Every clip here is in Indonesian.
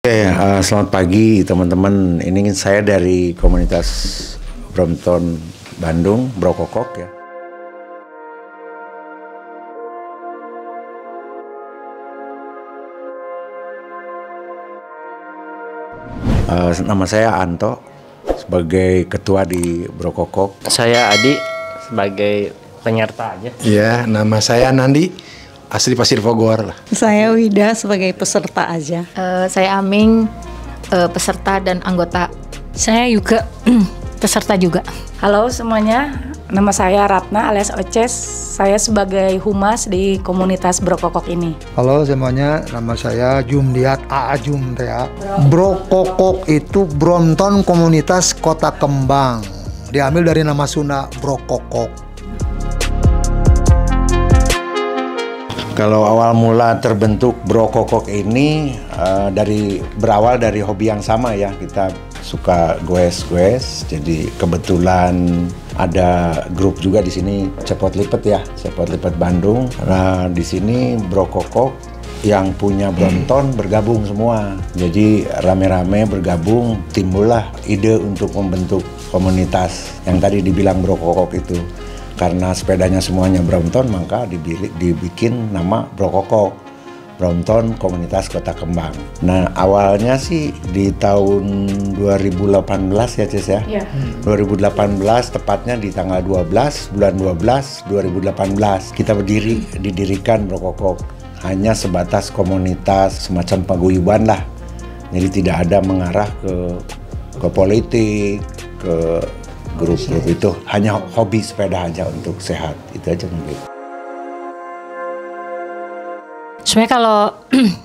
Selamat pagi teman-teman. Ini saya dari komunitas Brompton Bandung, Brokokok ya. Nama saya Anto sebagai ketua di Brokokok. Saya Adi sebagai penyerta aja. Iya, nama saya Nandi, asli Pasir Bogor lah. Saya Wida sebagai peserta aja. Saya Aming, peserta dan anggota. Saya juga peserta juga. Halo semuanya, nama saya Ratna alias Oces. Saya sebagai humas di komunitas Brokokok ini. Halo semuanya, nama saya Jumdiat A.A. Jumtea. Brokokok itu Brompton Komunitas Kota Kembang. Diambil dari nama Sunda Brokokok. Kalau awal mula terbentuk Brokokok ini berawal dari hobi yang sama ya. Kita suka goes-goes. Jadi kebetulan ada grup juga di sini Cepot Lipet ya, Cepot Lipet Bandung. Nah, di sini Brokokok yang punya Brompton bergabung semua. Jadi rame-rame bergabung, timbullah ide untuk membentuk komunitas yang tadi dibilang Brokokok itu. Karena sepedanya semuanya Brompton, maka dibikin nama Brokokok, Brompton Komunitas Kota Kembang. Nah, awalnya sih di tahun 2018 ya, Cis ya? Iya. 2018, tepatnya di tanggal 12, bulan 12, 2018. Kita didirikan Brokokok. Hanya sebatas komunitas, semacam paguyuban lah. Jadi tidak ada mengarah ke politik, ke grup-grup itu, hanya hobi sepeda aja untuk sehat, itu aja mungkin. Sebenarnya kalau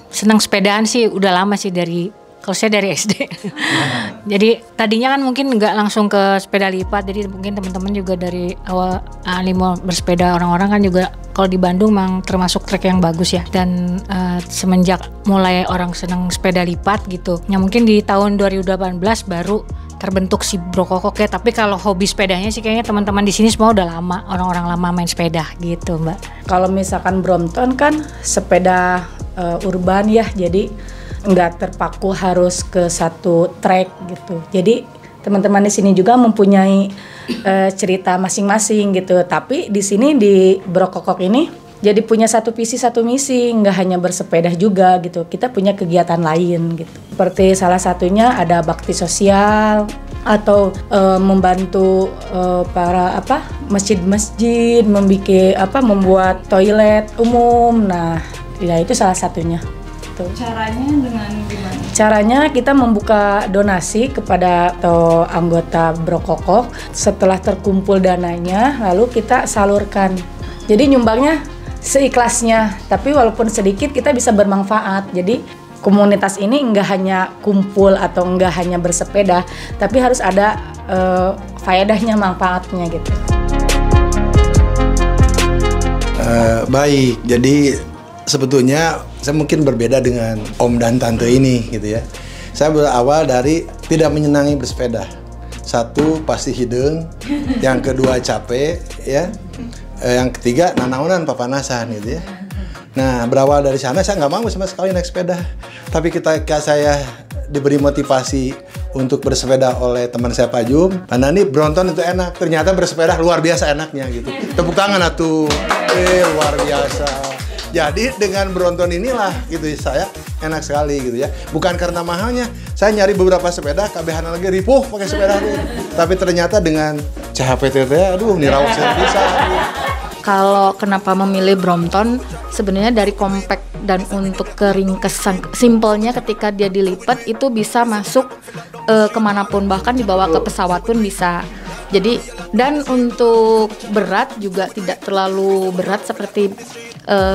senang sepedaan sih udah lama sih kalau saya dari SD. Jadi tadinya kan mungkin nggak langsung ke sepeda lipat, jadi mungkin teman-teman juga dari awal mau bersepeda, orang-orang kan juga kalau di Bandung memang termasuk trek yang bagus ya. Dan semenjak mulai orang senang sepeda lipat gitu, ya mungkin di tahun 2018 baru terbentuk si Brokokok ya. Tapi kalau hobi sepedanya sih kayaknya teman-teman di sini semua udah lama, orang-orang lama main sepeda gitu, Mbak. Kalau misalkan Brompton kan sepeda urban ya, jadi nggak terpaku harus ke satu trek gitu. Jadi teman-teman di sini juga mempunyai cerita masing-masing gitu. Tapi di sini di Brokokok ini jadi punya satu visi satu misi, nggak hanya bersepeda juga gitu. Kita punya kegiatan lain gitu. Seperti salah satunya ada bakti sosial atau membantu para masjid-masjid membuat toilet umum. Nah, ya itu salah satunya. Tuh. Caranya dengan gimana? Caranya kita membuka donasi kepada anggota Brokokok. Setelah terkumpul dananya, lalu kita salurkan. Jadi nyumbangnya seikhlasnya, tapi walaupun sedikit kita bisa bermanfaat. Jadi komunitas ini nggak hanya kumpul atau nggak hanya bersepeda, tapi harus ada faedahnya, manfaatnya gitu. Baik, jadi sebetulnya saya mungkin berbeda dengan om dan tante ini gitu ya. Saya berawal dari tidak menyenangi bersepeda. Satu pasti hidung, yang kedua capek ya. Yang ketiga nanaonan papanasan gitu ya. Nah, berawal dari sana saya nggak mau sama sekali naik sepeda. Tapi ketika saya diberi motivasi untuk bersepeda oleh teman saya Pak Jum, Pak Nandi, Brompton itu enak. Ternyata bersepeda luar biasa enaknya gitu. Tepuk tangan atuh. Luar biasa. Jadi dengan Brompton inilah gitu saya enak sekali gitu ya. Bukan karena mahalnya. Saya nyari beberapa sepeda, kabehan lagi ripuh pakai sepeda itu. Tapi ternyata dengan CHPTT, aduh nirawak saya bisa. Kalau kenapa memilih Brompton, sebenarnya dari compact dan untuk keringkesan, simpelnya ketika dia dilipat itu bisa masuk kemanapun, bahkan dibawa ke pesawat pun bisa. Jadi dan untuk berat juga tidak terlalu berat seperti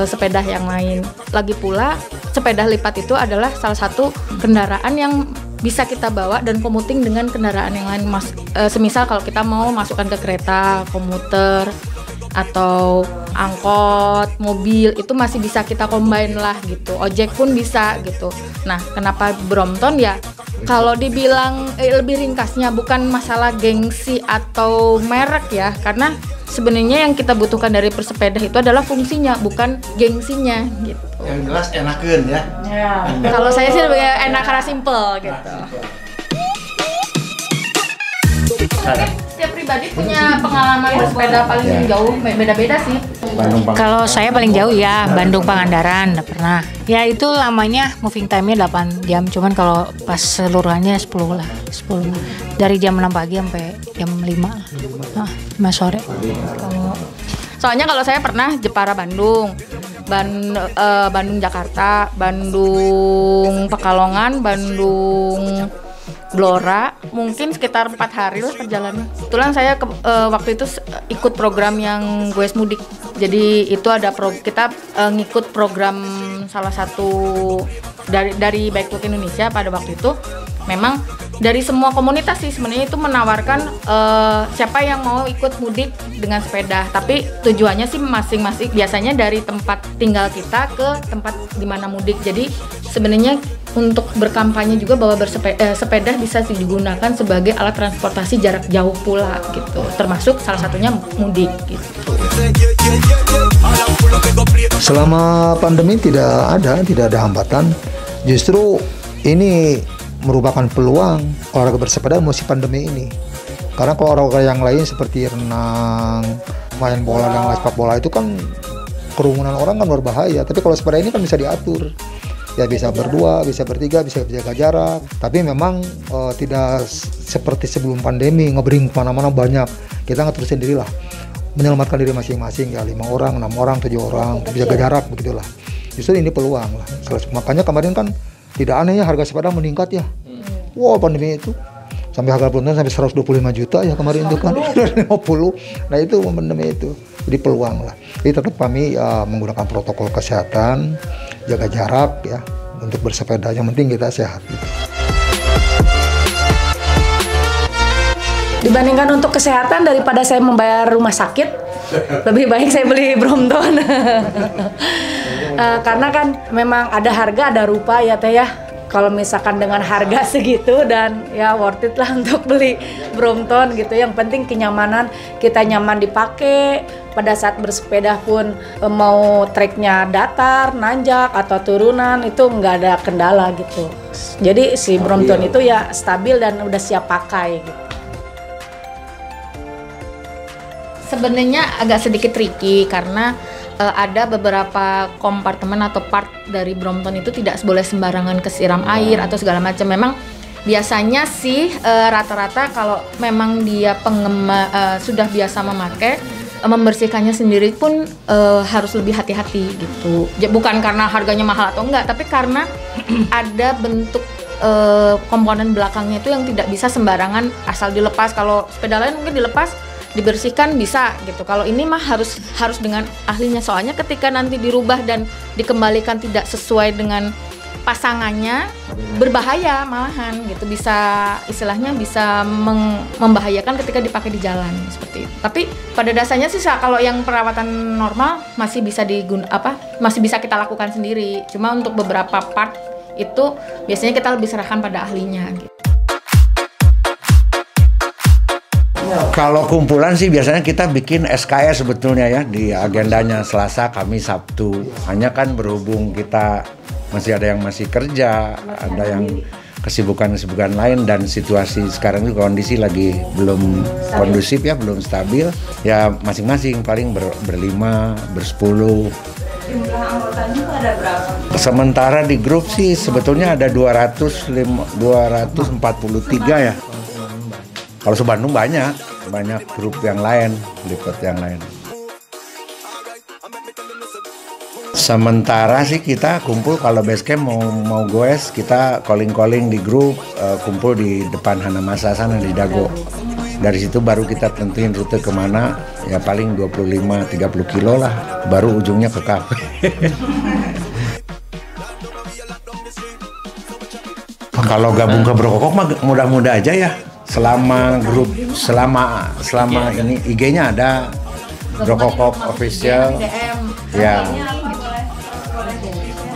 sepeda yang lain. Lagi pula sepeda lipat itu adalah salah satu kendaraan yang bisa kita bawa dan komuting dengan kendaraan yang lain. Semisal kalau kita mau masukkan ke kereta, komuter, atau angkot, mobil, itu masih bisa kita combine lah gitu. Ojek pun bisa gitu. Nah, kenapa Brompton ya? Kalau dibilang lebih ringkasnya bukan masalah gengsi atau merek ya, karena sebenarnya yang kita butuhkan dari bersepeda itu adalah fungsinya, bukan gengsinya gitu. Yang jelas enakeun ya. Kalau saya sih lebih enak karena simple gitu. Setiap pribadi punya pengalaman bersepeda paling jauh, beda-beda sih. Kalau saya paling jauh ya Bandung Pangandaran, udah pernah. Ya itu lamanya moving time-nya 8 jam, cuman kalau pas seluruhannya 10 lah, 10. Dari jam 6 pagi sampai jam 5. 5 sore. Soalnya kalau saya pernah Jepara Bandung, Bandung Jakarta, Bandung Pekalongan, Bandung Blora, mungkin sekitar 4 hari lah perjalanan. Kebetulan saya waktu itu ikut program yang Goes Mudik. Jadi itu ada kita ngikut program salah satu dari Bike Indonesia pada waktu itu. Memang dari semua komunitas sih sebenarnya itu menawarkan siapa yang mau ikut mudik dengan sepeda. Tapi tujuannya sih masing-masing, biasanya dari tempat tinggal kita ke tempat di mana mudik. Jadi sebenarnya untuk berkampanye juga bahwa sepeda bisa digunakan sebagai alat transportasi jarak jauh pula gitu. Termasuk salah satunya mudik gitu. Selama pandemi tidak ada hambatan. Justru ini merupakan peluang olahraga bersepeda musim pandemi ini. Karena kalau olahraga yang lain seperti renang, main bola dan sepak bola itu kan kerumunan orang kan berbahaya. Tapi kalau sepeda ini kan bisa diatur. Ya bisa berdua, bisa bertiga, bisa jaga jarak. Tapi memang tidak seperti sebelum pandemi ngebring kemana-mana banyak. Kita ngatur sendirilah, menyelamatkan diri masing-masing ya 5 orang, 6 orang, 7 orang, jaga jarak begitulah. Justru ini peluang lah. Makanya kemarin kan tidak aneh ya harga sepeda meningkat ya. Wow, pandemi itu sampai harga Brompton sampai 125 juta ya kemarin itu kan 50. Nah itu pandemi itu. Jadi peluang lah. Jadi tetap kami menggunakan protokol kesehatan, jaga jarak ya untuk bersepeda. Yang penting kita sehat. Gitu. Dibandingkan untuk kesehatan daripada saya membayar rumah sakit, lebih baik saya beli Brompton. Karena kan memang ada harga ada rupa ya teh ya. Kalau misalkan dengan harga segitu dan ya worth it lah untuk beli Brompton gitu. Yang penting kenyamanan, kita nyaman dipakai. Pada saat bersepeda pun mau treknya datar, nanjak atau turunan itu nggak ada kendala gitu. Jadi si Brompton itu ya stabil dan udah siap pakai gitu. Sebenarnya agak sedikit tricky karena ada beberapa kompartemen atau part dari Brompton itu tidak boleh sembarangan kesiram air atau segala macam. Memang biasanya sih rata-rata kalau memang dia sudah biasa memakai, membersihkannya sendiri pun harus lebih hati-hati gitu. Bukan karena harganya mahal atau enggak, tapi karena ada bentuk komponen belakangnya itu yang tidak bisa sembarangan asal dilepas. Kalau sepeda lain mungkin dilepas, dibersihkan bisa gitu. Kalau ini mah harus dengan ahlinya. Soalnya ketika nanti dirubah dan dikembalikan tidak sesuai dengan pasangannya, berbahaya malahan gitu. Bisa istilahnya bisa membahayakan ketika dipakai di jalan seperti itu. Tapi pada dasarnya sih kalau yang perawatan normal masih bisa masih bisa kita lakukan sendiri. Cuma untuk beberapa part itu biasanya kita lebih serahkan pada ahlinya gitu. Kalau kumpulan sih biasanya kita bikin SKS sebetulnya ya di agendanya Selasa, Kamis, Sabtu. Hanya kan berhubung kita masih ada yang masih kerja, ada yang kesibukan-kesibukan lain dan situasi sekarang itu kondisi lagi belum kondusif ya, belum stabil. Ya masing-masing paling berlima, bersepuluh. Jumlah anggotanya ada berapa? Sementara di grup sih sebetulnya ada 243 ya. Kalau se-Bandung banyak grup yang lain, lipat yang lain. Sementara sih kita kumpul kalau basecamp mau goes, kita calling di grup, kumpul di depan Hanamasa sana di Dago. Dari situ baru kita tentuin rute kemana, ya paling 25-30 kilo lah, baru ujungnya ke kafe. Kalau gabung ke Brokokok mah mudah-mudah aja ya. Selama grup, selama ini IG-nya ada Brokokok official, ya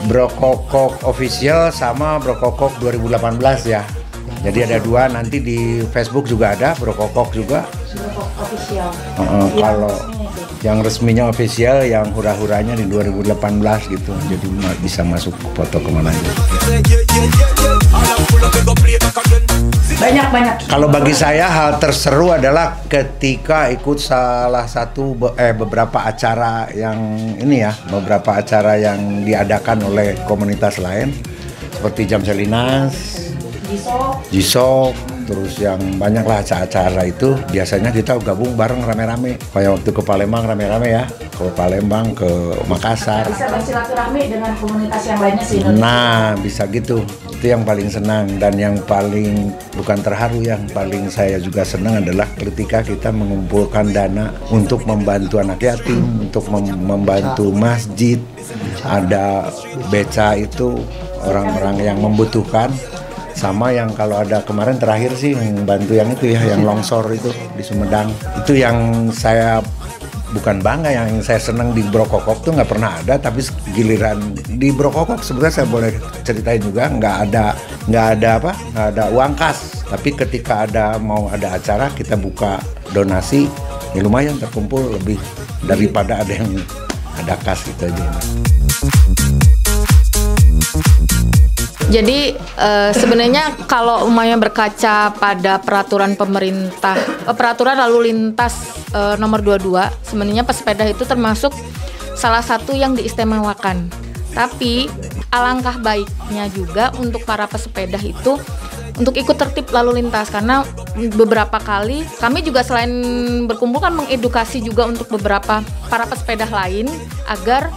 Brokokok official sama Brokokok 2018 ya. Jadi ada dua, nanti di Facebook juga ada Brokokok juga. Brokokok official. Kalau yang resminya official, yang hura-huranya di 2018 gitu. Jadi bisa masuk foto kemana aja. Banyak. Kalau bagi saya hal terseru adalah ketika ikut salah satu beberapa acara yang ini ya, beberapa acara yang diadakan oleh komunitas lain seperti Jam Selinas, Jisok, terus yang banyak lah acara-acara itu biasanya kita gabung bareng rame-rame. Kayak waktu ke Palembang rame-rame ya, ke Palembang, ke Makassar. Bisa bersilaturahmi dengan komunitas yang lainnya sih. Nah, bisa gitu. Itu yang paling senang, dan yang paling bukan terharu, yang paling saya juga senang adalah ketika kita mengumpulkan dana untuk membantu anak yatim, untuk membantu masjid, ada beca itu orang-orang yang membutuhkan. Sama yang kalau ada kemarin terakhir sih yang bantu yang itu ya, yang longsor itu di Sumedang. Itu yang saya bukan bangga, yang saya senang di Brokokok tuh nggak pernah ada, tapi giliran di Brokokok sebenarnya saya boleh ceritain juga nggak ada uang kas. Tapi ketika mau ada acara kita buka donasi, ya lumayan terkumpul lebih daripada ada yang ada kas gitu aja. Jadi sebenarnya kalau umpamanya berkaca pada peraturan pemerintah, peraturan lalu lintas nomor 22, sebenarnya pesepeda itu termasuk salah satu yang diistimewakan. Tapi alangkah baiknya juga untuk para pesepeda itu untuk ikut tertib lalu lintas, karena beberapa kali kami juga selain berkumpul kan mengedukasi juga untuk beberapa para pesepeda lain agar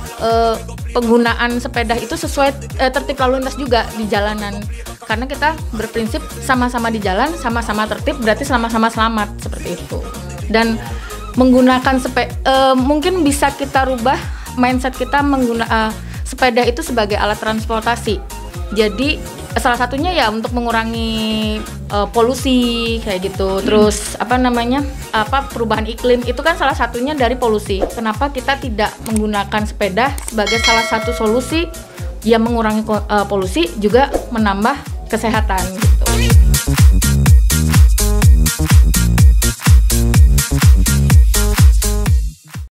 penggunaan sepeda itu sesuai tertib lalu lintas juga di jalanan, karena kita berprinsip sama-sama di jalan, sama-sama tertib, berarti sama-sama selamat, seperti itu. Dan menggunakan mungkin bisa kita rubah mindset kita menggunakan sepeda itu sebagai alat transportasi. Jadi salah satunya ya untuk mengurangi polusi kayak gitu. Terus perubahan iklim itu kan salah satunya dari polusi. Kenapa kita tidak menggunakan sepeda sebagai salah satu solusi yang mengurangi polusi juga menambah kesehatan.